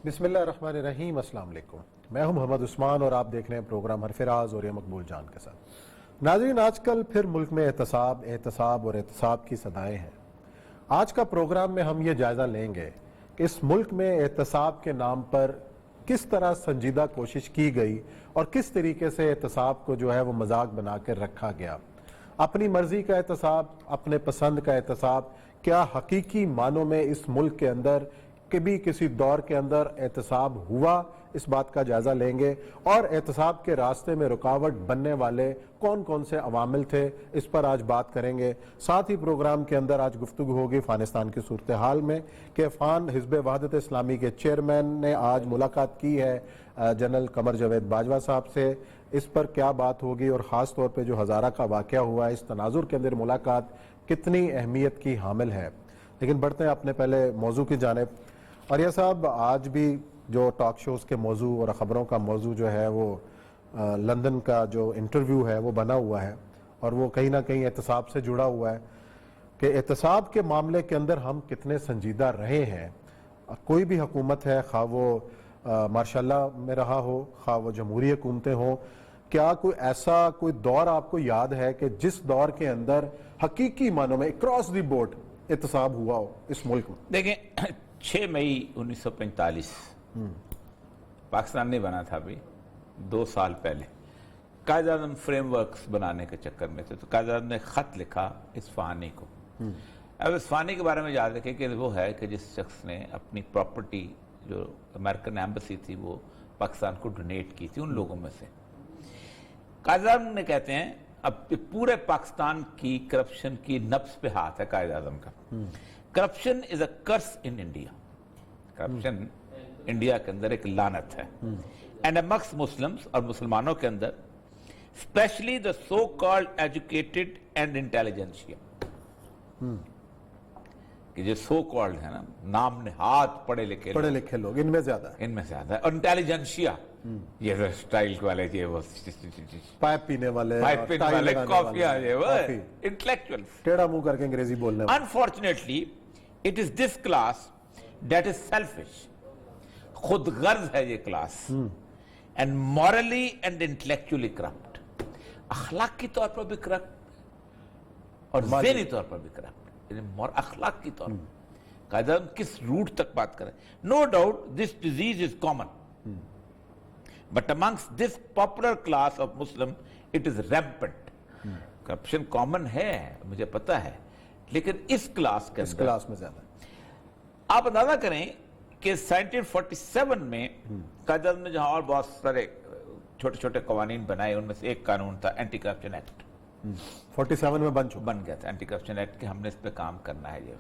بسم اللہ الرحمن الرحیم۔ السلام علیکم، میں ہوں محمد عثمان اور آپ دیکھ رہے ہیں پروگرام حرف راز اور یہ مقبول جان کے ساتھ۔ ناظرین، آج کل پھر ملک میں احتساب اور احتساب کی صدائیں ہیں۔ آج کا پروگرام میں ہم یہ جائزہ لیں گے کہ اس ملک میں احتساب کے نام پر کس طرح سنجیدہ کوشش کی گئی اور کس طریقے سے احتساب کو جو ہے وہ مذاق بنا کر رکھا گیا۔ اپنی مرضی کا احتساب، اپنے پسند کا احتساب، کیا حقیقی معنوں میں اس ملک کے اندر کبھی کسی دور کے اندر احتساب ہوا؟ اس بات کا جائزہ لیں گے، اور احتساب کے راستے میں رکاوٹ بننے والے کون کون سے عوامل تھے، اس پر آج بات کریں گے۔ ساتھ ہی پروگرام کے اندر آج گفتگو ہوگی افغانستان کی صورتحال میں کہ افغان حزب وحدت اسلامی کے چیئرمین نے آج ملاقات کی ہے جنرل قمر جاوید باجوہ صاحب سے۔ اس پر کیا بات ہوگی، اور خاص طور پہ جو ہزارہ کا واقعہ ہوا ہے، اس تناظر کے اندر ملاقات کتنی اہمیت کی حامل ہے۔ لیکن بڑھتے ہیں اپنے پہلے موضوع کی جانب۔ اور یہ صاحب، آج بھی جو ٹاک شوز کے موضوع اور خبروں کا موضوع جو ہے وہ لندن کا جو انٹرویو ہے وہ بنا ہوا ہے، اور وہ کہیں نہ کہیں احتساب سے جڑا ہوا ہے کہ احتساب کے معاملے کے اندر ہم کتنے سنجیدہ رہے ہیں۔ کوئی بھی حکومت ہے، خواہ وہ ماشاء اللہ میں رہا ہو، خواہ وہ جمہوری حکومتیں ہوں، کیا کوئی ایسا کوئی دور آپ کو یاد ہے کہ جس دور کے اندر حقیقی معنوں میں اکراس دی بورڈ احتساب ہوا ہو اس ملک میں؟ دیکھیں، 6 مئی 1945 پاکستان نہیں بنا تھا ابھی، 2 سال پہلے قائد اعظم فریم ورکس بنانے کے چکر میں تھے، تو قائد اعظم نے خط لکھا اصفہانی کو۔ اب اصفہانی کے بارے میں یاد رکھیں کہ وہ ہے کہ جس شخص نے اپنی پراپرٹی جو امریکن ایمبیسی تھی وہ پاکستان کو ڈونیٹ کی تھی، ان لوگوں میں سے قائد اعظم نے کہتے ہیں اب پورے پاکستان کی کرپشن کی نبض پہ ہاتھ ہے قائد اعظم کا۔ Corruption is a curse in India, corruption India کے اندر ایک لعنت ہے، اینڈ امنگسٹ مسلمز، اور مسلمانوں کے اندر especially the so called educated and intelligentsia, کہ جو سو کالڈ ہے نا، نام نہاد پڑھے لکھے لوگ ان میں زیادہ ان میں زیادہ ہے، اور انٹیلیجنشیا یہ اسٹائل والے، یہ وہ پائپ پینے والے، کافیاں، یہ وہ انٹلیکچوئل، ٹیڑھا منہ کر کے انگریزی بولنے والے۔ Unfortunately, it is this class that is selfish. خود غرض ہے یہ class, and morally and intellectually corrupt. اخلاقی طور پر بھی کرپٹ اور ذہنی طور پر بھی کرپٹ، یعنی اخلاق کی طور پر۔ قائد اعظم کس روٹ تک بات کریں؟ No doubt this disease is common, but amongst this popular class of Muslim it is rampant. Corruption common ہے، مجھے پتا ہے، لیکن اس کلاس کے اس کلاس میں زیادہ۔ آپ اندازہ کریں کہ 1947 میں قائد اعظم نے جہاں اور بہت سارے چھوٹے چھوٹے قوانین بنائے، ان میں سے ایک قانون تھا اینٹی کرپشن ایکٹ، 47 میں بن گیا تھا اینٹی کرپشن ایکٹ، کہ ہم نے اس پہ کام کرنا ہے۔ یہ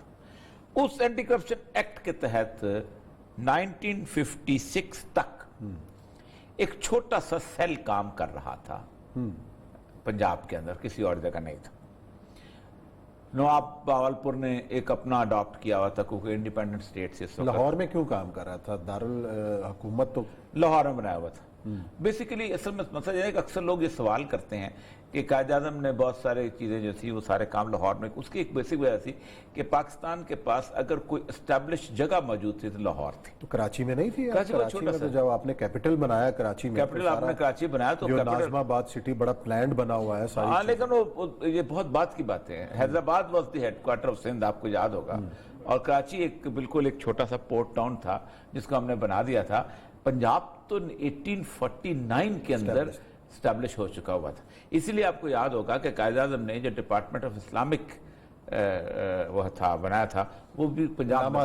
اس اینٹی کرپشن ایکٹ کے تحت 1956 تک ایک چھوٹا سا سیل کام کر رہا تھا پنجاب کے اندر، کسی اور جگہ نہیں تھا۔ نواب باولپور نے ایک اپنا اڈاپٹ کیا ہوا تھا، کیونکہ انڈیپینڈنٹ اسٹیٹ سے لاہور میں کیوں کام کر رہا تھا؟ دارالحکومت تو لاہور میں بنایا ہوا تھا۔ بیسیکلی اصل میں مسئلہ یہ ہے کہ اکثر لوگ یہ سوال کرتے ہیں کہ قائد اعظم نے بہت سارے چیزیں جو تھی وہ سارے کام لاہور میں، اس کی ایک بیسک وجہ تھی کہ پاکستان کے پاس اگر کوئی اسٹیبلش جگہ موجود تھی تو لاہور تھی۔ تو کراچی میں نہیں تھی؟ کراچی میں تو جب آپ نے کیپٹل بنایا کراچی میں، کیپٹل آپ نے کراچی بنایا تو ناظم آباد سٹی بڑا پلانڈ بنا ہوا ہے ساری۔ ہاں، لیکن یہ بہت بات کی باتیں ہیں۔ Hyderabad was the headquarter of Sindh, آپ کو یاد ہوگا، اور کراچی ایک بالکل ایک چھوٹا سا پورٹ ٹاؤن تھا جس کو ہم نے بنا دیا تھا۔ پنجاب تو 1849 کے اندر اسٹیبلش ہو چکا ہوا تھا۔ اسی لیے آپ کو یاد ہوگا کہ قائد اعظم نے جو ڈپارٹمنٹ آف اسلامک وہ تھا بنایا تھا، وہ بھی پنجاب،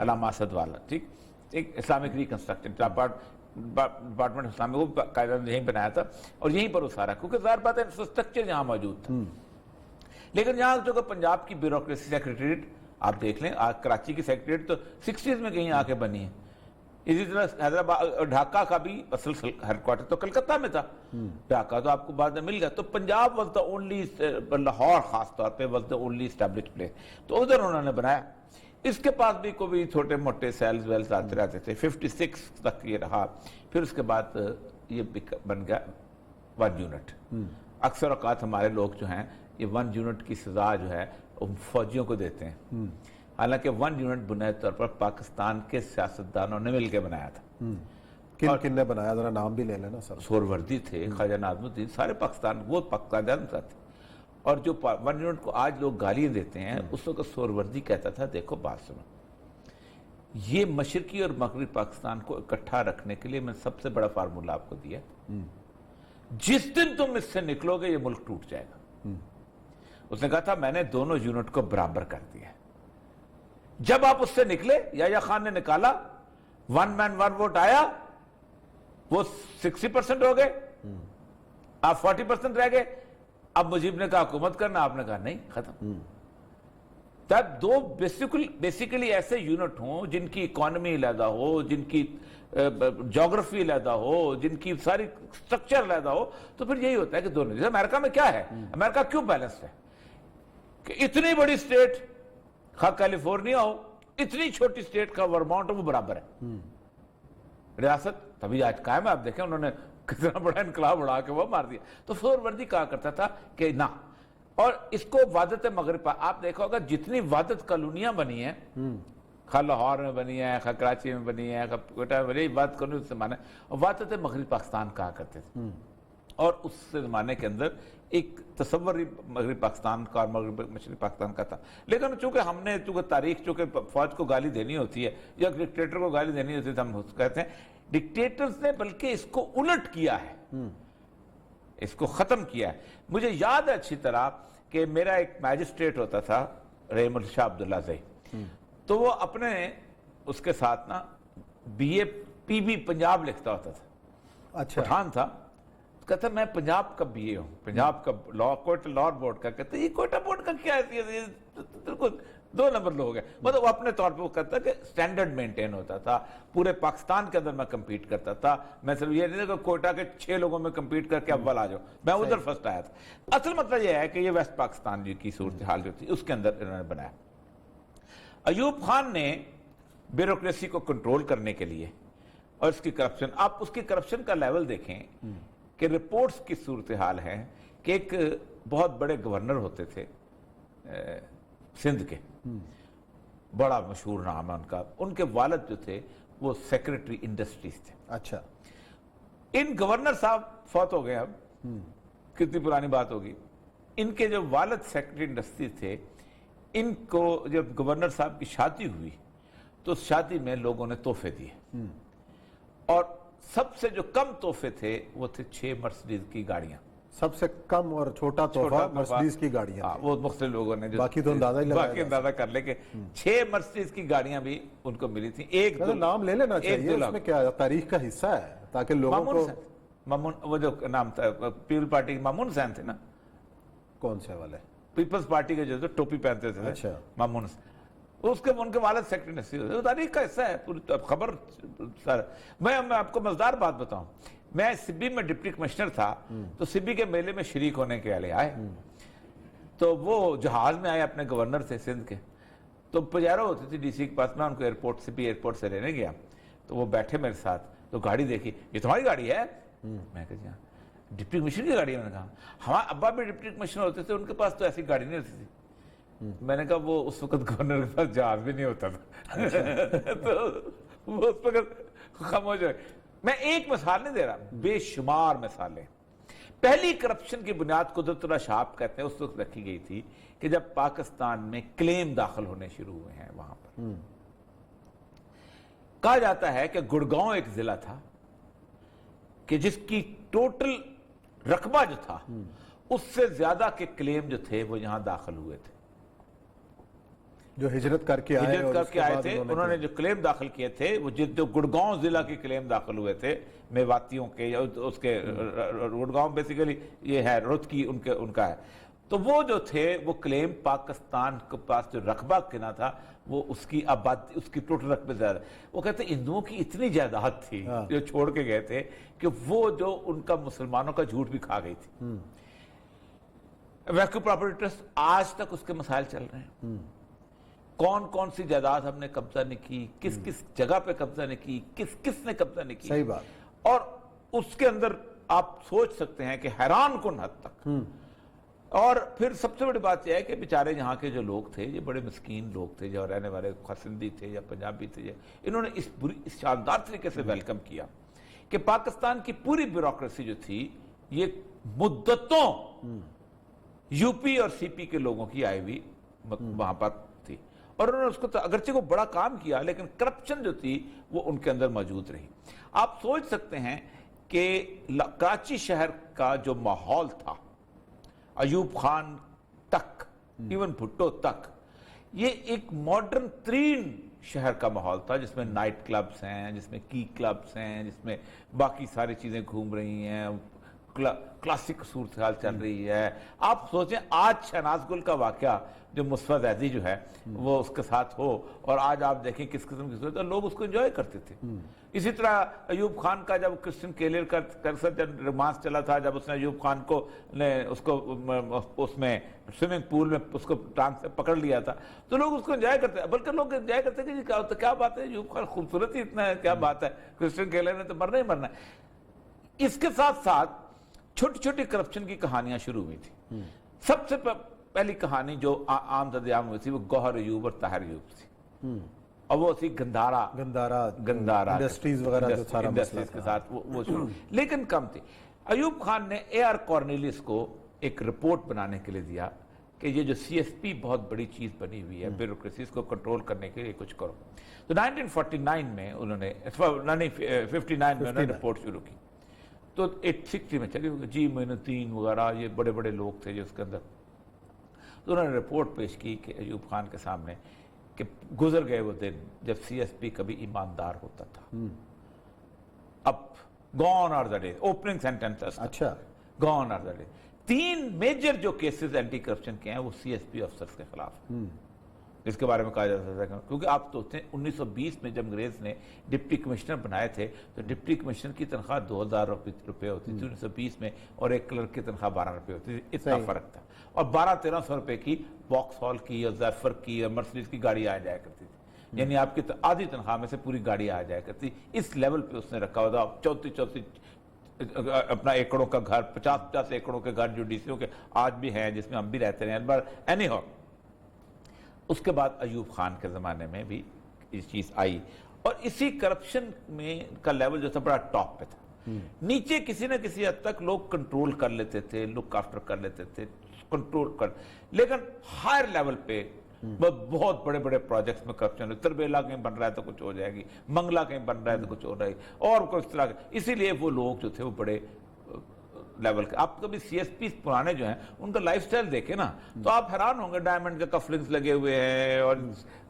علامہ اسد والا، ٹھیک، ایک Islamic reconstruction department of Islamic, وہ قائد اعظم نے یہیں بنایا تھا، اور یہیں پر وہ سارا، کیونکہ ظاہر بات ہے انفراسٹرکچر یہاں موجود تھا۔ لیکن یہاں جو کہ پنجاب کی بیوروکریسی سیکریٹریٹ آپ دیکھ لیں، کراچی کی سیکریٹریٹ تو 60s میں کہیں آ کے بنی ہے۔ اسی طرح حیدرآباد، ڈھاکہ کا بھی اصل ہیڈ کوارٹر تو کلکتہ میں تھا، ڈھاکہ تو آپ کو بعد میں مل گیا۔ تو Punjab was the only, Lahore خاص طور پہ was the only establish place, تو ادھر انہوں نے بنایا۔ اس کے پاس بھی کوئی چھوٹے موٹے سیلز ویلز آتے رہتے تھے، 56 تک یہ رہا۔ پھر اس کے بعد یہ بن گیا 1 یونٹ۔ اکثر اوقات ہمارے لوگ جو ہیں یہ 1 یونٹ کی سزا جو ہے فوجیوں کو دیتے ہیں۔ حالانکہ 1 یونٹ بنیادی طور پر پاکستان کے سیاستدانوں نے مل کے بنایا تھا. کن نے بنایا؟ ذرا نام بھی لے لینا سر. سہروردی تھے, خواجہ ناظم الدین, سارے پاکستان, وہ پاکستان جانب تھے. اور جو 1 یونٹ کو آج لوگ گالیاں دیتے ہیں, اس وقت سہروردی کہتا تھا دیکھو بات سنو, یہ مشرقی اور مغربی پاکستان کو اکٹھا رکھنے کے لیے میں سب سے بڑا فارمولہ آپ کو دیا, جس دن تم اس سے نکلو گے یہ ملک ٹوٹ جائے گا. اس نے کہا تھا میں نے دونوں یونٹ کو برابر کر دیا. جب آپ اس سے نکلے, یحییٰ خان نے نکالا, 1 مین 1 ووٹ آیا, وہ 60% ہو گئے, آپ 40% رہ گئے. اب مجیب نے کہا حکومت کرنا, آپ نے کہا نہیں, ختم. تب دو بیسیکلی ایسے یونٹ ہوں جن کی اکانومی علیحدہ ہو, جن کی جغرافی علیحدہ ہو, جن کی ساری سٹرکچر علیحدہ ہو, تو پھر یہی ہوتا ہے کہ دونوں. جیسے امریکہ میں کیا ہے, امریکہ کیوں بیلنس ہے کہ اتنی بڑی سٹیٹ خواہ کیلیفورنیا ہو, اتنی چھوٹی سٹیٹ کا ورماؤنٹ ہو, وہ برابر ہے. ریاست تبھی آج قائم ہے. آپ دیکھیں انہوں نے کتنا بڑا انقلاب اڑا کے وہ مار دیا. تو سہروردی کہا کرتا تھا کہ نہ, اور اس کو وحدت مغرب, آپ دیکھو گا جتنی وحدت کالونیاں بنی ہیں, خواہ لاہور میں بنی ہے, خواہ کراچی میں بنی ہے, خواہ کوئٹہ میں بنی ہے, بات کرنے اس زمانے, وحدت مغرب پاکستان کہا کرتے تھے. اور اس زمانے کے اندر ایک تصور مغربی پاکستان کا اور مشرقی پاکستان کا تھا. لیکن چونکہ ہم نے تاریخ, چونکہ فوج کو گالی دینی ہوتی ہے یا ڈکٹیٹر کو گالی دینی ہوتی ہے, تو ہم کہتے ہیں ڈکٹیٹرز نے بلکہ اس کو الٹ کیا ہے, اس کو ختم کیا ہے. مجھے یاد ہے اچھی طرح کہ میرا ایک میجسٹریٹ ہوتا تھا رحیم الشاہ عبداللہ زئی, تو وہ اپنے اس کے ساتھ نا BA پنجاب لکھتا ہوتا تھا. اچھا, پٹھان تھا, کہتا میں پنجاب کا BA ہوں, پنجاب کا کوئٹہ لاہور بورڈ کا. کہتا یہ کوئٹہ بورڈ کا کیا ہے, 2 نمبر لوگ ہیں. مطلب وہ اپنے طور پہ وہ کہتا کہ سٹینڈرڈ مینٹین ہوتا تھا, پورے پاکستان کے اندر میں کمپیٹ کرتا تھا. میں صرف یہ نہیں کہ کوئٹہ کے 6 لوگوں میں کمپیٹ کر کے اول آ جاؤ, میں ادھر فرسٹ آیا تھا. اصل مطلب یہ ہے کہ یہ ویسٹ پاکستان کی صورتحال جو تھی اس کے اندر انہوں نے بنایا. ایوب خان نے بیوروکریسی کو کنٹرول کرنے کے لیے اور اس کی کرپشن, آپ اس کی کرپشن کا لیول دیکھیں کہ رپورٹس کی صورتحال ہے کہ ایک بہت بڑے گورنر ہوتے تھے سندھ کے, بڑا مشہور نام ہے ان کا. ان کے والد جو تھے وہ سیکرٹری انڈسٹریز تھے. اچھا, ان گورنر صاحب فوت ہو گئے, اب کتنی پرانی بات ہوگی. ان کے جو والد سیکرٹری انڈسٹریز تھے, ان کو جب گورنر صاحب کی شادی ہوئی تو شادی میں لوگوں نے تحفے دیے, اور سب سے جو کم تحفے تھے وہ تھے 6 مرسیڈیز کی گاڑیاں. سب سے کم اور چھوٹا تحفہ مرسیڈیز کی گاڑیاں. وہ مختلف لوگوں نے باقی تو اندازہ کر لے کہ 6 مرسیڈیز کی گاڑیاں بھی ان کو ملی تھیں. ایک نام لے لینا چاہیے, اس میں کیا تاریخ کا حصہ ہے تاکہ لوگوں کو. مامون, وہ جو نام تھا پیپل پارٹی کے مامون حسین تھے نا. کون سے والے؟ پیپلز پارٹی کے جو ٹوپی پہنتے تھے. اچھا, مامون, ان کے والد سیکرٹری انڈسٹری, وہ تاریخ کا حصہ ہے پوری خبر. میں آپ کو مزدار بات بتاؤں, میں سبی میں ڈپٹی کمشنر تھا, تو سبی کے میلے میں شریک ہونے کے لیے آئے, تو وہ جہاز میں آئے اپنے گورنر سے سندھ کے, تو پجارو ہوتی تھی ڈی سی کے پاس. میں ان کو سبی ایئرپورٹ سے لینے گیا, تو وہ بیٹھے میرے ساتھ, تو گاڑی دیکھی, یہ تمہاری گاڑی ہے؟ میں کہا جی ہاں. ڈپٹی کمشنر کی گاڑی ہے؟ میں نے کہا ہمارے ابا بھی ڈپٹی کمشنر ہوتے تھے, ان کے پاس تو ایسی گاڑی نہیں ہوتی تھی. میں نے کہا وہ اس وقت گورنر کے پاس جہاز بھی نہیں ہوتا تھا, تو وہ اس وقت خاموش ہے. میں ایک مثال نہیں دے رہا, بے شمار مثالیں. پہلی کرپشن کی بنیاد قدرت اللہ شہاب کہتے ہیں اس وقت رکھی گئی تھی کہ جب پاکستان میں کلیم داخل ہونے شروع ہوئے ہیں. وہاں پر کہا جاتا ہے کہ گڑگاؤں ایک ضلع تھا کہ جس کی ٹوٹل رقبہ جو تھا اس سے زیادہ کے کلیم جو تھے وہ یہاں داخل ہوئے تھے, جو ہجرت کر کے آئے تھے. انہوں نے جو کلیم داخل کیے تھے وہ جو گڑگاؤں ضلع کے کلیم داخل ہوئے تھے, میواتیوں کے, یا اس کے, گڑگاؤں بیسیکلی یہ ہے رت کی ان کا ہے. تو وہ جو تھے وہ کلیم پاکستان کے پاس جو رقبہ کنا تھا وہ اس کی آبادی, اس کی ٹوٹل رقبے زیادہ. وہ کہتے ہیں ہندوؤں کی اتنی جائیداد تھی جو چھوڑ کے گئے تھے کہ وہ جو ان کا مسلمانوں کا جھوٹ بھی کھا گئی تھی. ویکو پراپرٹی ٹرسٹ آج تک اس کے مسائل چل رہے ہیں. کون کون سی جائیداد ہم نے قبضہ نہیں کی, کس کس جگہ پہ قبضہ نہیں کی, کس نے قبضہ نہیں کی. صحیح بات. اور اس کے اندر آپ سوچ سکتے ہیں کہ حیران کن حد تک اور پھر سب سے بڑی بات یہ ہے کہ بیچارے یہاں کے جو لوگ تھے یہ بڑے مسکین لوگ تھے، جو رہنے والے سندھی تھے یا پنجابی تھے، انہوں نے اس شاندار طریقے سے ویلکم کیا کہ پاکستان کی پوری بیوروکریسی جو تھی یہ مدتوں یو پی اور سی پی کے لوگوں کی آئی ہوئی وہاں پر تھی، اور انہوں نے اس کو اگرچہ کو بڑا کام کیا لیکن کرپشن جو تھی وہ ان کے اندر موجود رہی۔ آپ سوچ سکتے ہیں کہ کراچی شہر کا جو ماحول تھا، ایوب خان تک، ایون بھٹو تک، یہ ایک ماڈرن ترین شہر کا ماحول تھا، جس میں نائٹ کلبز ہیں، جس میں کی کلبز ہیں، جس میں باقی ساری چیزیں گھوم رہی ہیں، کلاسک صورتحال چل رہی ہے۔ آپ سوچیں آج شہناز گل کا واقعہ جو مصطفیٰ زیدی جو ہے وہ اس کے ساتھ ہو، اور آج آپ دیکھیں کس قسم کی صورت ہے، لوگ اس کو انجوائے کرتے تھے۔ اسی طرح ایوب خان کا جب کرسچن کیلر کا جب رومانس چلا تھا، جب اس نے ایوب خان کو اس میں سوئمنگ پول میں اس کو ٹانگ سے پکڑ لیا تھا، تو لوگ اس کو انجوائے کرتے، بلکہ لوگ انجوائے کرتے کہ کیا بات ہے، ایوب خان خوبصورت ہی اتنا ہے، کیا بات ہے، کرسچن کیلر نے تو مرنا ہی مرنا ہے۔ اس کے ساتھ ساتھ چھوٹی چھوٹی کرپشن کی کہانیاں شروع ہوئی تھی۔ سب سے پہلی کہانی جو عام عام ہوئی تھی وہ گوہر ایوب اور طاہر ایوب تھی، اور وہ تھی گندارا انڈسٹریز وغیرہ جو سارا انڈسٹریز کے ساتھ وہ شروع، لیکن کم تھی۔ ایوب خان نے اے آر کورنیلیس کو ایک رپورٹ بنانے کے لیے دیا کہ یہ جو سی ایس پی بہت بڑی چیز بنی ہوئی ہے، بیوروکریسیز کو کنٹرول کرنے کے لیے کچھ کرو۔ تو 1949 میں انہوں نے 59 میں انہوں نے رپورٹ شروع کی، تو 60 میں چلی جی معین الدین وغیرہ یہ بڑے بڑے لوگ تھے جو اس کے اندر، تو انہوں نے رپورٹ پیش کی کہ ایوب خان کے سامنے کہ گزر گئے وہ دن جب سی ایس پی کبھی ایماندار ہوتا تھا، اب gone are the day, opening sentence, اچھا gone are the day. 3 major جو کیسز اینٹی کرپشن کے ہیں وہ سی ایس پی افسرز کے خلاف، اس کے بارے میں کہا جاتا ہے کیونکہ آپ تو 1920 میں جب انگریز نے ڈپٹی کمشنر بنائے تھے تو ڈپٹی کمشنر کی تنخواہ 2000 روپے ہوتی تھی 1920 میں، اور ایک کلرک کی تنخواہ 12 روپے ہوتی تھی، اتنا فرق تھا، اور 1200-1300 روپے کی باکس ہال کی اور زیفر کی اور مرسیڈیز کی گاڑی آ جایا کرتی تھی، یعنی آپ کی آدھی تنخواہ میں سے پوری گاڑی آ جایا کرتی، اس لیول پہ اس نے رکھا ہوا تھا۔ 34 اپنا ایکڑوں کا گھر، 50 ایکڑوں کے گھر جو ڈی سی او کے آج بھی ہیں، جس میں ہم بھی رہتے ہیں، اینی ہاؤ۔ اس کے بعد ایوب خان کے زمانے میں بھی یہ چیز آئی، اور اسی کرپشن میں کا لیول جو تھا بڑا ٹاپ پہ تھا، نیچے کسی نہ کسی حد تک لوگ کنٹرول کر لیتے تھے، لک آفٹر کر لیتے تھے، کنٹرول کر، لیکن ہائر لیول پہ بہت بڑے بڑے پروجیکٹس میں کرپشن، تربیلا کہیں بن رہا ہے تو کچھ ہو جائے گی، منگلا کہیں بن رہا ہے تو کچھ ہو رہا ہے، اور کوئی اس طرح کے، اسی لیے وہ لوگ جو تھے وہ بڑے لیول کے۔ آپ کبھی سی ایس پی پرانے جو ہیں ان کا لائف سٹائل دیکھیں نا تو آپ حیران ہوں گے، ڈائمنڈ کے کفلنگز لگے ہوئے ہیں اور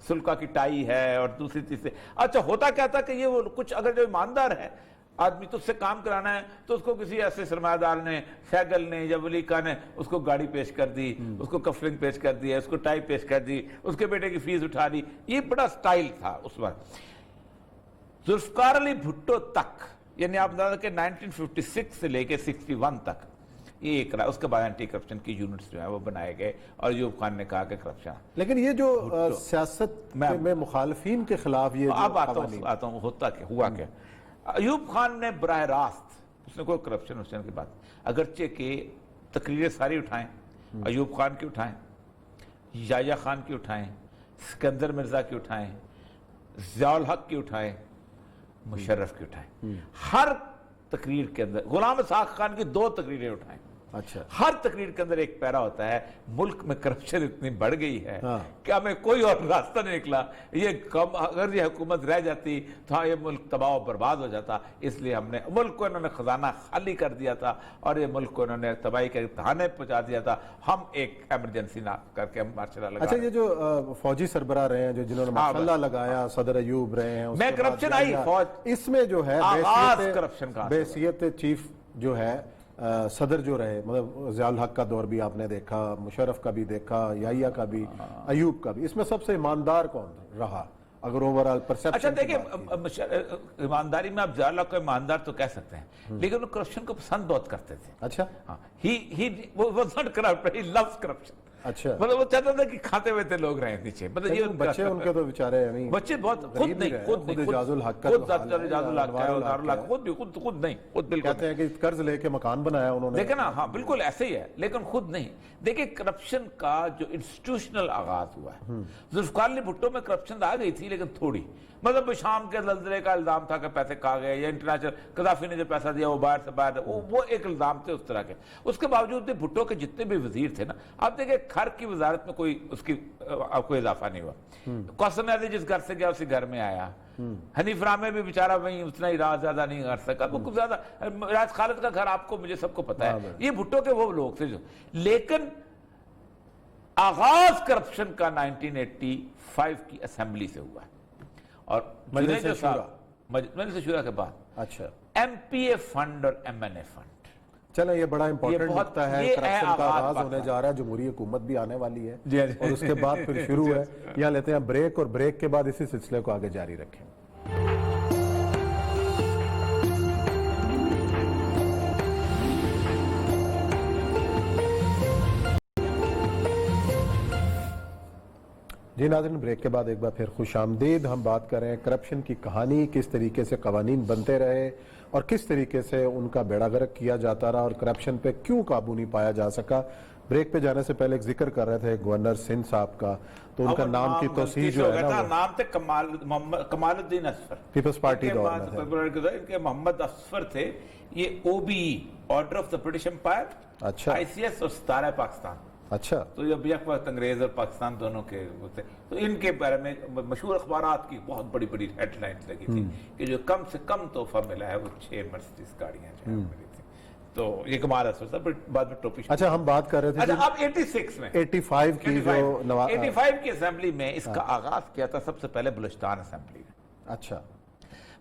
سلکا کی ٹائی ہے اور دوسری چیز سے۔ اچھا ہوتا کیا تھا کہ یہ وہ کچھ اگر جو ایماندار ہے آدمی تو اس سے کام کرانا ہے تو اس کو کسی ایسے سرمایہ دار نے، سیگل نے یا ولیکا نے اس کو گاڑی پیش کر دی، اس کو کفلنگ پیش کر دی، اس کو ٹائی پیش کر دی، اس کے بیٹے کی فیس اٹھا دی، یہ بڑا سٹائل تھا اس وقت۔ ذوالفقار علی بھٹو تک، یعنی آپ بتا کہ 1956 سے لے کے 61 تک یہ ایک رہا، اس کے بعد اینٹی کرپشن کی یونٹس جو ہیں وہ بنائے گئے، اور ایوب خان نے کہا کہ کرپشن، لیکن یہ جو سیاست میں مخالفین کے خلاف یہ اب آتا ہوں ہوتا کیا ہوا کیا۔ ایوب خان نے براہ راست، اس نے کوئی کرپشن کی بات، اگرچہ کہ تقریریں ساری اٹھائیں، ایوب خان کی اٹھائیں، یحییٰ خان کی اٹھائیں، اسکندر مرزا کی اٹھائیں، ضیاء الحق کی اٹھائیں، مشرف کی اٹھائیں، ہر تقریر کے اندر غلام اسحاق خان کی 2 تقریریں اٹھائیں، اچھا ہر تقریر کے اندر ایک پیرا ہوتا ہے ملک میں کرپشن اتنی بڑھ گئی ہے کہ ہمیں کوئی اور راستہ نہیں نکلا، اگر یہ حکومت رہ جاتی تو یہ ملک تباہ و برباد ہو جاتا، اس لیے ہم نے ملک کو انہوں نے خزانہ خالی کر دیا تھا اور یہ ملک کو انہوں نے تباہی کے تہانے پہنچا دیا تھا، ہم ایک ایمرجنسی نہ کر کے ہم مارشل لا لگا۔ اچھا یہ جو فوجی سربراہ رہے ہیں جنہوں نے ماشاءاللہ لگایا، صدر ایوب رہے ہیں، میں کرپشن آئی فوج، اس میں جو ہے بحیثیت چیف جو ہے صدر جو رہے، مطلب ضیاء الحق کا دور بھی آپ نے دیکھا، مشرف کا بھی دیکھا، یحییٰ کا بھی، ایوب کا بھی، اس میں سب سے ایماندار کون رہا اگر اوورال پرسپشن؟ اچھا دیکھیں ایمانداری میں آپ ضیاء الحق کو ایماندار تو کہہ سکتے ہیں، لیکن وہ کرپشن کو پسند بہت کرتے تھے۔ اچھا he was not corrupt, he loves corruption. اچھا مطلب وہ چاہتا تھا کہ کھاتے ہوئے تھے لوگ رہے نیچے، مطلب یہ بچے ان کے تو بیچارے بچے بہت خود نہیں خود اعجاز الحق کا خود نہیں خود بالکل کہتے ہیں کہ قرض لے کے مکان بنایا انہوں نے. دیکھیں نا، ہاں بالکل ایسے ہی ہے، لیکن خود نہیں. دیکھیں کرپشن کا جو انسٹیٹیوشنل آغاز ہوا ہے، ذوالفقار علی بھٹو میں کرپشن آ گئی تھی لیکن تھوڑی، مطلب شام کے زلزلے کا الزام تھا کہ پیسے کھا گئے، یا انٹرنیشنل قذافی نے جو پیسہ دیا وہ باہر سے باہر، وہ ایک الزام تھے اس طرح کے. اس کے باوجود بھی بھٹو کے جتنے بھی وزیر تھے نا، آپ دیکھیں گھر کی وزارت میں کوئی اس کی کوئی اضافہ نہیں ہوا. قاسم نازی جس گھر سے گیا اسی گھر میں آیا. حنیف رامے بھی بیچارہ وہیں اتنا ہی راز زیادہ نہیں کر سکا، وہ کچھ زیادہ. راج خالد کا گھر آپ کو مجھے سب کو پتا ہے. یہ بھٹو کے وہ لوگ تھے جو، لیکن آغاز کرپشن کا 1985 کی اسمبلی سے ہوا ہے، اور مجلس شورا کے بعد. اچھا، ایم پی اے فنڈ اور ایم این اے فنڈ. چلیں یہ بڑا امپورٹنٹ نقطہ ہے. یہ کرپشن کا آغاز آغاز ہونے جا رہا ہے، جمہوری حکومت بھی آنے والی ہے جی اور اس کے بعد پھر شروع ہے. یہاں لیتے ہیں بریک، اور بریک کے بعد اسی سلسلے کو آگے جاری رکھیں. جی ناظرین، بریک کے بعد ایک بار پھر خوش آمدید. ہم بات کر رہے ہیں کرپشن کی کہانی، کس طریقے سے قوانین بنتے رہے اور کس طریقے سے ان کا بیڑا غرق کیا جاتا رہا، اور کرپشن پہ کیوں قابو نہیں پایا جا سکا. بریک پہ جانے سے پہلے ایک ذکر کر رہے تھے گورنر سندھ صاحب کا، تو ان کا نام کی توسیع جو ہے نا، نام تھے کمال الدین اصفر، پیپلز پارٹی دور میں تھے. ان کے محمد اصفر تھے. یہ O B E, order of the British umpire, اچھا آئی سی ایس اور ستارہ پاکستان. اچھا، تو جب یک وقت انگریز اور پاکستان دونوں کے ہوتے، تو ان کے بارے میں مشہور اخبارات کی بہت بڑی بڑی ہیڈ لائنز لگی تھی کہ جو کم سے کم تحفہ ملا ہے وہ 6 مرسیڈیز گاڑیاں جو ملی تھی. تو یہ کمال اثر تھا، بعد میں ٹوپی. اچھا ہم بات کر رہے تھے اچھا، اب 86 میں 85 کی جو 85 کی اسمبلی میں اس کا آغاز کیا تھا سب سے پہلے بلوچستان اسمبلی نے. اچھا،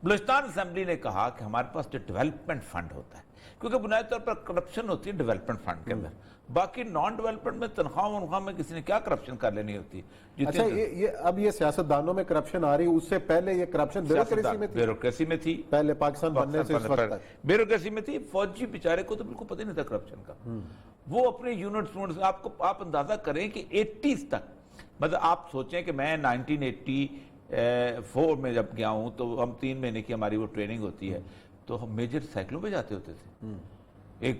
بلوچستان اسمبلی نے کہا کہ ہمارے پاس جو ڈیولپمنٹ فنڈ ہوتا ہے، کیونکہ بنیادی طور پر کرپشن ہوتی ہے ڈیولپمنٹ فنڈ کے اندر، باقی نان ڈیولپمنٹ میں تنخواہ میں کسی نے کیا کرپشن کر لینی ہوتی ہے. اچھا اب یہ سیاستدانوں میں کرپشن آ رہی، اس سے پہلے یہ کرپشن بیوروکریسی میں تھی، پہلے پاکستان بننے سے اس وقت تک بیوروکریسی میں تھی. فوجی بیچارے کو تو بالکل پتہ نہیں تھا کرپشن کا. وہ اپنے یونٹس آپ اندازہ کریں کہ 80s تک، مطلب آپ سوچیں کہ میں 1984 میں جب گیا ہوں تو ہم 3 مہینے کی ہماری وہ ٹریننگ ہوتی ہے، تو ہم میجر سائیکلوں پہ جاتے ہوتے تھے. ایک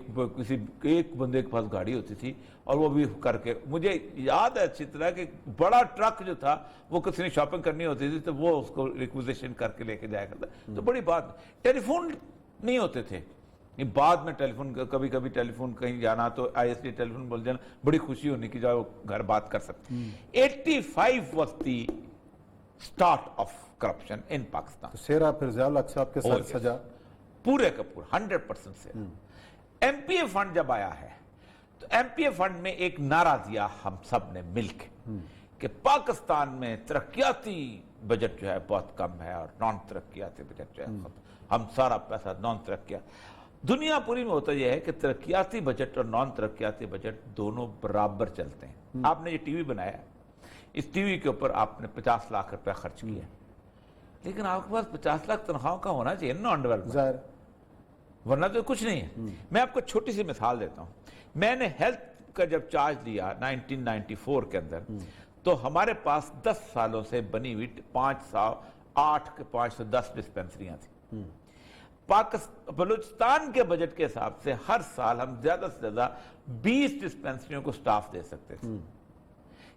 بندے کے پاس گاڑی ہوتی تھی، اور وہ بھی کر کے مجھے یاد ہے اچھی طرح کہ بڑا ٹرک جو تھا وہ کسی نے شاپنگ کرنی ہوتی تھی تو وہ اس کو ریکوزیشن کر کے لے کے جایا کرتا. تو بڑی بات، ٹیلی فون نہیں ہوتے تھے. بعد میں ٹیلی فون، کبھی کبھی ٹیلی فون کہیں جانا تو I S D telephone بول جانا، بڑی خوشی ہونے کی جو گھر بات کر سکتے. 85 was the start of corruption in Pakistan. سیرا پھر ضیاء الحق صاحب کے ساتھ سجا پورے کا پورا 100% سے. ایم پی اے فنڈ جب آیا ہے تو ایم پی اے فنڈ میں ایک نعرہ دیا ہم سب نے مل کے کہ پاکستان میں ترقیاتی بجٹ جو ہے بہت کم ہے، اور نان ترقیاتی بجٹ جو ہے ہم سارا پیسہ نان ترقیات. دنیا پوری میں ہوتا یہ ہے کہ ترقیاتی بجٹ اور نان ترقیاتی بجٹ دونوں برابر چلتے ہیں. آپ نے یہ ٹی وی بنایا، اس ٹی وی کے اوپر آپ نے 50 لاکھ روپے خرچ کیا، لیکن آپ کے پاس 50 لاکھ تنخواہوں کا ہونا چاہیے نان ڈیولپمنٹ، ورنہ تو کچھ نہیں ہے. میں آپ کو چھوٹی سی مثال دیتا ہوں. میں نے ہیلتھ کا جب چارج لیا 1994 کے اندر، تو ہمارے پاس 10 سالوں سے بنی ہوئی 508 کے 510 ڈسپینسریاں تھیں. بلوچستان کے بجٹ کے حساب سے ہر سال ہم زیادہ سے زیادہ 20 ڈسپینسریوں کو سٹاف دے سکتے تھے.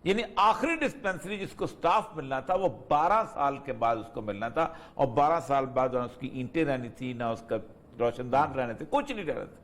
یعنی آخری ڈسپینسری جس کو سٹاف ملنا تھا وہ 12 سال کے بعد اس کو ملنا تھا، اور 12 سال بعد نہ اس کی اینٹیں رہنی تھی، نہ اس کا روشن دان رہنے تھے، کچھ نہیں رہنا تھا.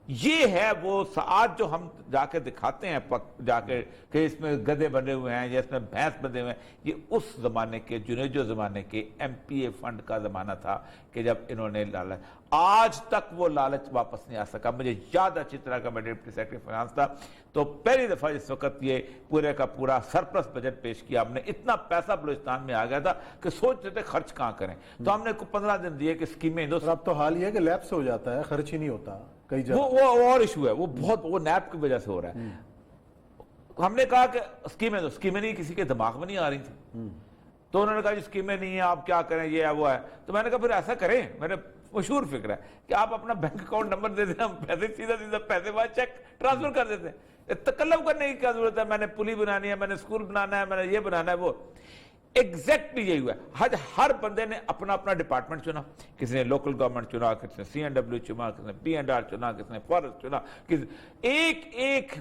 یہ ہے وہ آج جو ہم جا کے دکھاتے ہیں جا کے کہ اس میں گدھے بنے ہوئے ہیں یا اس میں بھینس بندے ہوئے ہیں، یہ اس زمانے کے جنیجو زمانے کے ایم پی اے فنڈ کا زمانہ تھا کہ جب انہوں نے لالچ، آج تک وہ لالچ واپس نہیں آ سکا. مجھے یاد اچھی طرح کا میں ڈپٹی سیکرٹری فائنانس تھا، تو پہلی دفعہ اس وقت یہ پورے کا پورا سرپلس بجٹ پیش کیا ہم نے. اتنا پیسہ بلوچستان میں آ گیا تھا کہ سوچ رہے تھے خرچ کہاں کریں. تو ہم نے 15 دن دیے کہ اسکیمیں. اب تو حال یہ ہے کہ لیپس ہو جاتا ہے، خرچ ہی نہیں ہوتا کئی جگہ. وہ اور ایشو ہے، وہ بہت وہ نیب کی وجہ سے ہو رہا ہے. ہم نے کہا کہ اسکیمیں نہیں، کسی کے دماغ میں نہیں آ رہی تھی. تو انہوں نے کہا اسکیمیں نہیں ہیں، آپ کیا کریں، یہ ہے وہ ہے. تو میں نے کہا پھر ایسا کریں، میں نے مشہور فکر ہے کہ آپ اپنا بینک اکاؤنٹ نمبر دے دیں, ہم پیسے سیدھا پیسے وہاں چیک ٹرانسفر کر دیتے ہیں. تکلف کرنے کی کیا ضرورت ہے, میں نے پلی بنانی ہے, میں نے اسکول بنانا ہے, میں نے یہ بنانا ہے وہ. ایگزیکٹلی یہی ہوا ہے. ہر بندے نے اپنا اپنا ڈپارٹمنٹ چنا, کسی نے لوکل گورنمنٹ چنا, کسی نے CNW چنا, کسی نے P&R چنا, کسی نے فارسٹ چنا. ایک ایک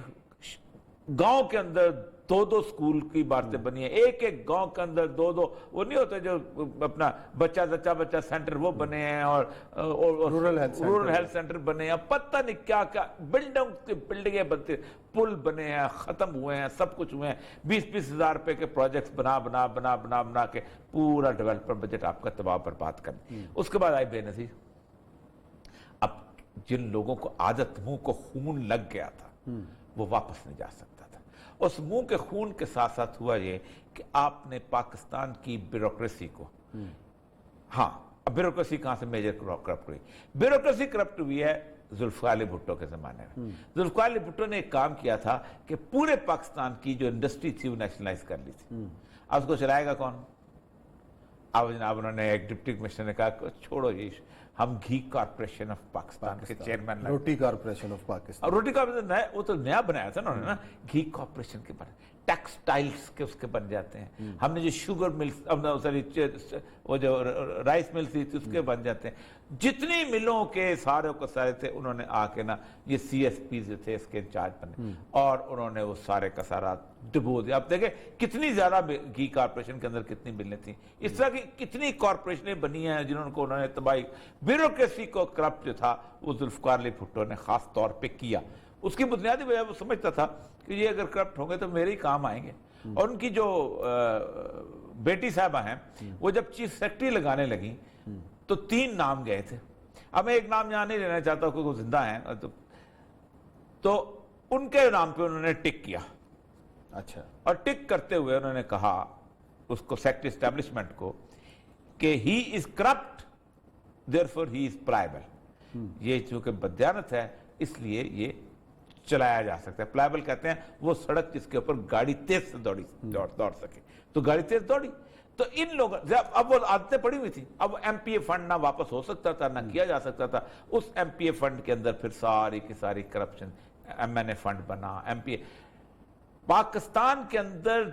گاؤں کے اندر 2 اسکول کی باتیں بنی ہیں, ایک ایک گاؤں کے اندر 2 وہ نہیں ہوتے جو اپنا بچہ سینٹر وہ بنے ہیں, اور رورل ہیلتھ سینٹر بنے ہیں, پتہ نہیں کیا کیا بلڈنگیں بنتے, پل بنے ہیں, ختم ہوئے ہیں, سب کچھ ہوئے ہیں. 20-20 ہزار روپے کے پروجیکٹس بنا کے پورا ڈیولپر بجٹ آپ کا تباہ برباد کریں. اس کے بعد آئی بے نظیر. اب جن لوگوں کو عادت منہ کو خون لگ گیا تھا وہ واپس نہیں جا سکتا تھا. اس منہ کے خون کے ساتھ ساتھ ہوا یہ کہ آپ نے پاکستان کی بیوروکریسی کو, ہاں بیوروکریسی کہاں سے میجر کرپٹ ہوئی, بیوروکریسی کرپٹ ہوئی ہے ذوالفقار علی بھٹو کے زمانے میں. ذوالفقار علی بھٹو نے ایک کام کیا تھا کہ پورے پاکستان کی جو انڈسٹری تھی وہ نیشنلائز کر لی تھی. اب اس کو چلائے گا کون؟ اب جناب انہوں نے ایک ڈپٹی کمشنر نے کہا کہ چھوڑو یہ, ہم گھی کارپوریشن آف پاکستان کے چیئرمین, روٹی کارپوریشن آف پاکستان, روٹی کارپوریشن وہ تو نیا بنایا تھا انہوں نے نا, گھی کارپوریشن کے بنے, ٹیکسٹائلز کے اس کے بن جاتے ہیں. ہم نے جو شوگر ملز, وہ جو رائس ملز تھی اس کے بن جاتے ہیں. جتنی ملوں کے سارے کو سارے تھے انہوں نے آ کے نا یہ CSP جو تھے اس کے انچارج بنے, اور انہوں نے وہ سارے کا سارا ڈبو دیا. اب دیکھیں کتنی زیادہ گھی کارپوریشن کے اندر کتنی ملیں تھیں, اس طرح کی کتنی کارپوریشنیں بنی ہیں جنہوں کو انہوں نے تباہی. بیوروکریسی کو کرپٹ جو تھا وہ ذوالفقار علی بھٹو نے خاص طور پہ کیا. اس کی بنیادی وجہ وہ سمجھتا تھا کہ یہ اگر کرپٹ ہوں گے تو میرے ہی کام آئیں گے. اور ان کی جو بیٹی صاحبہ ہیں وہ جب چیف سیکرٹری لگانے لگیں تو 3 نام گئے تھے. اب میں ایک نام یہاں نہیں لینا چاہتا کہ وہ زندہ ہیں, تو ان کے نام پہ انہوں نے ٹک کیا. اچھا, اور ٹک کرتے ہوئے انہوں نے کہا اس کو سیکرٹری اسٹیبلشمنٹ کو کہ he is corrupt therefore he is pliable. یہ چونکہ بدیانت ہے اس لیے یہ چلایا جا سکتا ہے. پلائبل کہتے ہیں وہ سڑک جس کے اوپر گاڑی تیز سے دوڑ سکے, تو گاڑی تیز دوڑی. تو ان لوگوں اب وہ عادتیں پڑی ہوئی تھی. اب MPA فنڈ نہ واپس ہو سکتا تھا نہ کیا جا سکتا تھا. اس MPA فنڈ کے اندر پھر ساری کی ساری کرپشن, MNA فنڈ بنا. MPA پاکستان کے اندر,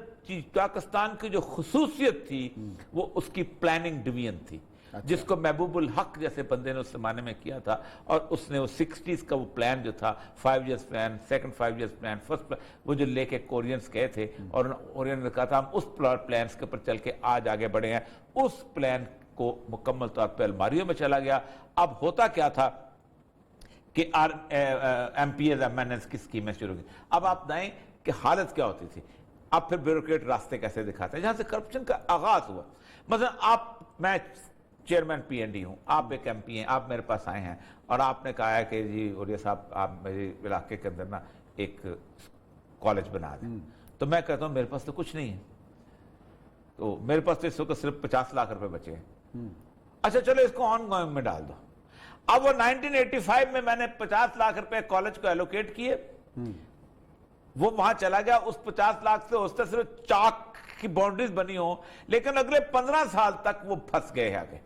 پاکستان کی جو خصوصیت تھی وہ اس کی پلاننگ ڈویژن تھی, جس کو محبوب الحق جیسے بندے نے اس زمانے میں کیا تھا. اور اس نے وہ 60s کا وہ پلان جو تھا, 5 years plan, second 5 years plan, first plan, وہ جو لے کے کورینز گئے تھے اور کورین نے کہا تھا ہم اس پلانس کے اوپر چل کے آج آگے بڑھے ہیں. اس پلان کو مکمل طور پہ الماریوں میں چلا گیا. اب ہوتا کیا تھا کہ MPAs MNAs کی اسکیمیں شروع کی. اب آپ دائیں کہ حالت کیا ہوتی تھی. اب پھر بیوروکریٹ راستے کیسے دکھاتے ہیں جہاں سے کرپشن کا آغاز ہوا. مثلا میں چیئرمین P&D ہوں, آپ ایک MP ہیں, آپ میرے پاس آئے ہیں اور آپ نے کہا ہے کہ جی اولیاء صاحب آپ میرے علاقے کے اندر نا ایک کالج بنا دیں. تو میں کہتا ہوں میرے پاس تو کچھ نہیں ہے, تو میرے پاس تو اس وقت صرف 50 لاکھ روپے بچے ہیں. اچھا چلو اس کو آن گوئنگ میں ڈال دو. اب وہ 1985 میں نے 50 لاکھ روپے کالج کو ایلوکیٹ کیے, وہ وہاں چلا گیا. اس 50 لاکھ سے اس سے صرف چاک کی باؤنڈریز بنی ہوں, لیکن اگلے 15 سال تک وہ پھنس گئے آگے.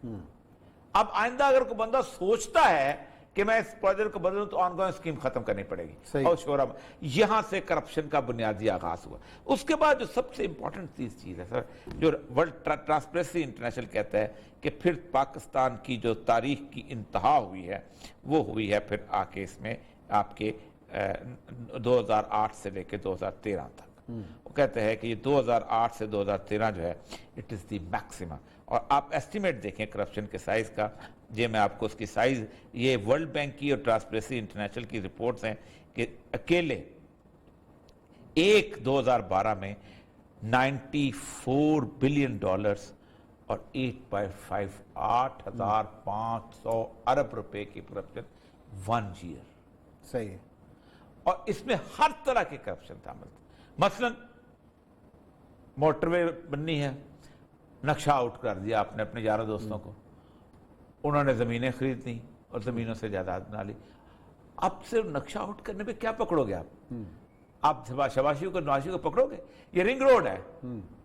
اب آئندہ اگر کوئی بندہ سوچتا ہے کہ میں اس پروجیکٹ کو بدلوں تو آن گوئنگ اسکیم ختم کرنی پڑے گی. اور شورا یہاں سے کرپشن کا بنیادی آغاز ہوا. اس کے بعد جو سب سے امپورٹنٹ چیز ہے سر, جو ورلڈ ٹرانسپیرنسی انٹرنیشنل کہتا ہے کہ پھر پاکستان کی جو تاریخ کی انتہا ہوئی ہے وہ ہوئی ہے پھر آ کے اس میں آپ کے 2008 سے لے کے 2013 تک. وہ کہتے ہیں کہ یہ 2008 سے 2013 جو ہے اٹ از دی میکسیمم. اور آپ ایسٹیمیٹ دیکھیں کرپشن کے سائز کا, یہ میں آپ کو اس کی سائز, یہ ورلڈ بینک کی اور ٹرانسپیرنسی انٹرنیشنل کی رپورٹس ہیں کہ اکیلے 2012 میں $94 بلین اور 8.5 ارب روپے کی کرپشن 1 year. صحیح ہے. اور اس میں ہر طرح کے کرپشن تھا. مثلا موٹر وے بننی ہے, نقشہ آؤٹ کر دیا آپ نے اپنے یاروں دوستوں کو, انہوں نے زمینیں خرید لی اور زمینوں سے جائیداد بنا لی. اب صرف نقشہ آؤٹ کرنے پہ کیا پکڑو گے آپ شباشیوں کو نواشیوں کو پکڑو گے. یہ رنگ روڈ ہے,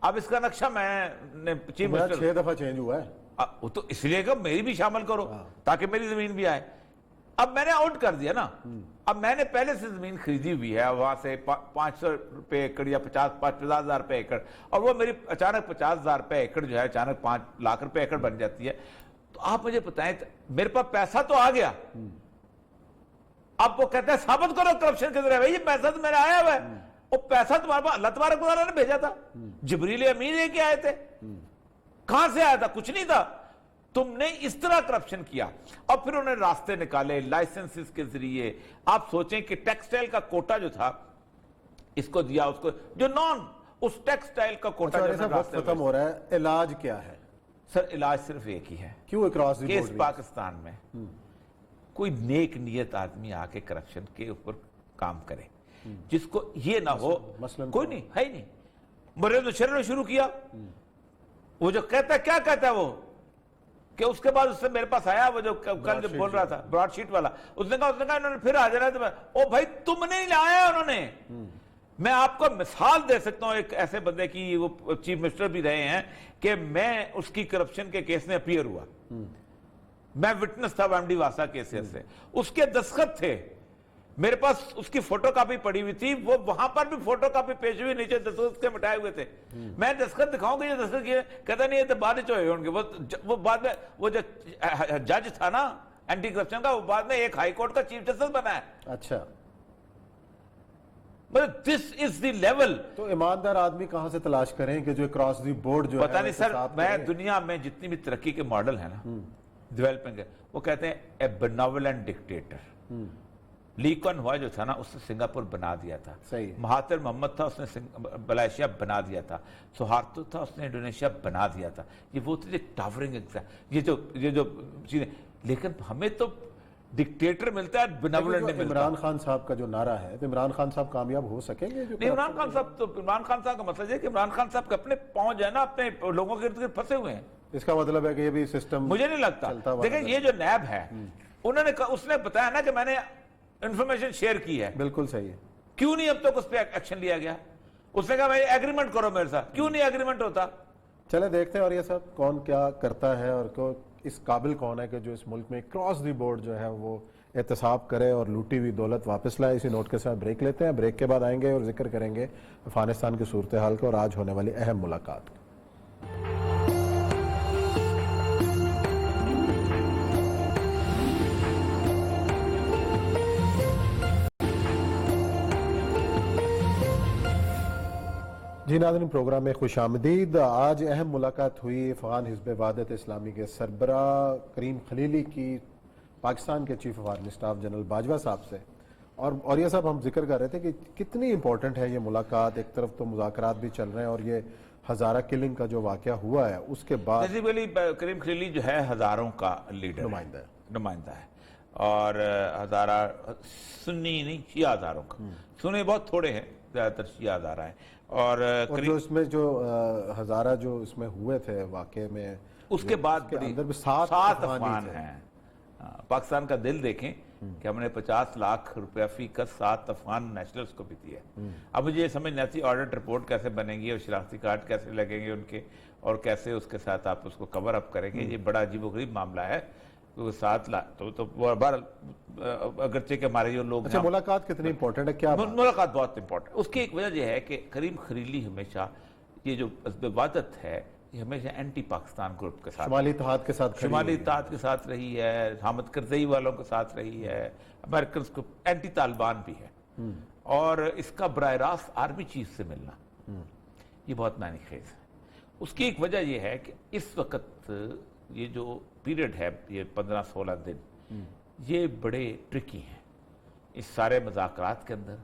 اب اس کا نقشہ میں نے چیف منسٹر 6 دفعہ چینج ہوا ہے. وہ تو اس لیے کہ میری بھی شامل کرو تاکہ میری زمین بھی آئے. اب میں نے آؤٹ کر دیا نا, اب میں نے پہلے سے زمین خریدی ہوئی ہے وہاں سے 500 روپے ایکڑ یا 50,000 روپے ایکڑ, اور وہ میری اچانک 50,000 روپے ایکڑ جو ہے اچانک 5 لاکھ روپے ایکڑ بن جاتی ہے. تو آپ مجھے بتائیں, میرے پاس پیسہ تو آ گیا, اب وہ کہتے ہیں ثابت کرو کرپشن کے ذریعے. یہ پیسہ تو میرا آیا ہوا ہے, وہ پیسہ تمہارے پاس اللہ تبارک و تعالیٰ نے بھیجا تھا, جبریل امین لے کے آئے تھے. کہاں سے آیا تھا؟ کچھ نہیں تھا. تم نے اس طرح کرپشن کیا, اور پھر انہوں نے راستے نکالے لائسنسز کے ذریعے. آپ سوچیں کہ ٹیکسٹائل کا کوٹا جو تھا اس کو دیا, اس کو جو اس ٹیکسٹائل کا کوٹا وقت ختم ہو رہا ہے, علاج کیا ہے سر؟ علاج صرف ایک ہی ہے. کیوں اکراس دی کہ اس بورڈ پاکستان میں کوئی نیک نیت آدمی آ کے کرپشن کے اوپر کام کرے, جس کو یہ نہ ہو کوئی نہیں ہے ہی نہیں. مرید الشر نے شروع کیا, وہ جو کہتا ہے, کیا کہتا ہے وہ, کہ اس کے بعد اس سے میرے پاس آیا وہ جو کل جو بول رہا تھا براڈ شیٹ والا, اس نے کہا انہوں نے پھر آ جانا ہے. او بھائی تم نے نہیں لایا انہوں نے. میں آپ کو مثال دے سکتا ہوں ایک ایسے بندے کی, وہ چیف منسٹر بھی رہے ہیں, کہ میں اس کی کرپشن کے کیس میں اپیئر ہوا, میں وٹنس تھا ایم ڈی واسا کیس سے. اس کے دستخط تھے میرے پاس, اس کی فوٹو کاپی پڑی ہوئی تھی, وہ وہاں پر بھی فوٹو کاپی پیش ہوئی, نیچے دستخط کے مٹائے ہوئے تھے. میں دستخط دکھاؤں گا یہ دستخط کیے, کہتا نہیں یہ تو بعد چوئے ہوں گے. وہ بعد میں وہ جو جج تھا نا اینٹی کرپشن کا, وہ بعد میں ایک ہائی کورٹ کا چیف جسٹس بنا ہے. اچھا, دس از دی لیول. تو ایماندار آدمی کہاں سے تلاش کریں کہ جو اکراس دی بورڈ جو ہے پتہ نہیں سر, میں دنیا میں جتنی بھی ترقی کے ماڈل ہیں نا ڈیولپنگ ہے, وہ کہتے ہیں اے بیناولنٹ ڈکٹیٹر. لی کوان ہوا جو تھا نا, اس نے سنگاپور بنا دیا تھا. مہاتر محمد تھا, اس نے ملائیشیا بنا دیا تھا. سہارتو تھا, اس نے انڈونیشیا بنا دیا تھا. یہ وہ تھے ٹاورنگ ایگزام, یہ جو چیزیں. لیکن ہمیں تو ڈکٹیٹر ملتا ہے, بیناولنٹ نہیں ملتا. عمران خان صاحب کا جو نعرہ ہے, تو عمران خان صاحب کامیاب ہو سکیں گے؟ نہیں, عمران خان صاحب کا مسئلہ ہے کہ عمران خان صاحب اپنے پاؤں جو ہے نا اپنے لوگوں کے ارد گرد پھنسے ہوئے ہیں. اس کا مطلب ہے کہ یہ بھی سسٹم مجھے نہیں لگتا. دیکھیں یہ جو نیب ہے, اس نے بتایا نا کہ میں نے انفارمیشن شیئر کی ہے. بالکل صحیح ہے. کیوں نہیں اب تک اس پہ ایکشن لیا گیا؟ اس نے کہا بھائی ایگریمنٹ کرو میرے ساتھ, کیوں نہیں ایگریمنٹ ہوتا؟ چلے دیکھتے ہیں اور یہ سب کون کیا کرتا ہے, اور اس قابل کون ہے کہ جو اس ملک میں کراس دی بورڈ جو ہے وہ احتساب کرے اور لوٹی ہوئی دولت واپس لائے. اسی نوٹ کے ساتھ بریک لیتے ہیں. بریک کے بعد آئیں گے اور ذکر کریں گے افغانستان کی صورتحال کو اور آج ہونے والی اہم ملاقات. جی ناظرین, پروگرام میں خوش آمدید. آج اہم ملاقات ہوئی افغان حزب وحدت اسلامی کے سربراہ کریم خلیلی کی پاکستان کے chief of army staff general Bajwa صاحب سے. اور یہ سب ہم ذکر کر رہے تھے کہ کتنی امپورٹنٹ ہے یہ ملاقات. ایک طرف تو مذاکرات بھی چل رہے ہیں, اور یہ ہزارہ کلنگ کا جو واقعہ ہوا ہے اس کے بعد کریم خلیلی جو ہے ہزاروں کا لیڈر نمائندہ ہے, اور ہزارہ سنی نہیں شیعہ ہزاروں کا. سنی بہت تھوڑے ہیں, زیادہ تر شیعہ ہزارہ ہیں. اور جو اس میں جو ہزارہ جو اس میں ہوئے تھے واقعے میں, اس کے بعد اندر بھی 7 افغان ہیں. پاکستان کا دل دیکھیں کہ ہم نے 50 لاکھ روپیہ فی کا 7 افغان نیشنلز کو بھی دیا. اب مجھے یہ سمجھ نہیں آتی آڈٹ رپورٹ کیسے بنے گی, اور شناختی کارڈ کیسے لگیں گے ان کے, اور کیسے اس کے ساتھ آپ اس کو کور اپ کریں گے. یہ بڑا عجیب و غریب معاملہ ہے. 7 لاکھ تو اگرچہ کہ ہمارے جو لوگ. اچھا, ملاقات کتنی امپورٹنٹ ہے؟ کیا ملاقات بہت امپورٹنٹ. اس کی ایک وجہ یہ ہے کہ کریم خلیلی ہمیشہ یہ جو حزب وحدت ہے یہ ہمیشہ اینٹی پاکستان گروپ کے ساتھ, شمالی اتحاد کے ساتھ رہی ہے, حامد کرزئی والوں کے ساتھ رہی ہے, امریکنز کو اینٹی طالبان بھی ہے. اور اس کا براہ راست آرمی چیف سے ملنا یہ بہت معنی خیز ہے. اس کی ایک وجہ یہ ہے کہ اس وقت یہ جو پیریڈ ہے, یہ 15-16 دن, یہ بڑے ٹرکی ہیں. اس سارے مذاکرات کے اندر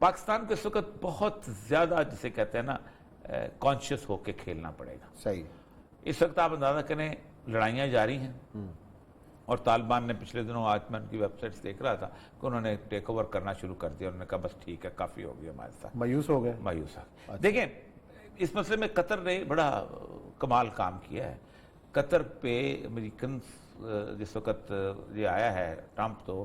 پاکستان کو اس وقت بہت زیادہ جسے کہتے ہیں نا کانشیس ہو کے کھیلنا پڑے گا. صحیح. اس وقت آپ اندازہ کریں لڑائیاں جاری ہیں, اور طالبان نے پچھلے دنوں, آج میں ان کی ویب سائٹس دیکھ رہا تھا کہ انہوں نے ٹیک اوور کرنا شروع کر دیا. انہوں نے کہا بس ٹھیک ہے, کافی ہو گیا ہمارے ساتھ. مایوس ہو گئے. دیکھیں اس مسئلے میں قطر نے بڑا کمال کام کیا ہے. قطر پہ امریکنز جس وقت یہ آیا ہے ٹرمپ, تو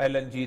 LNG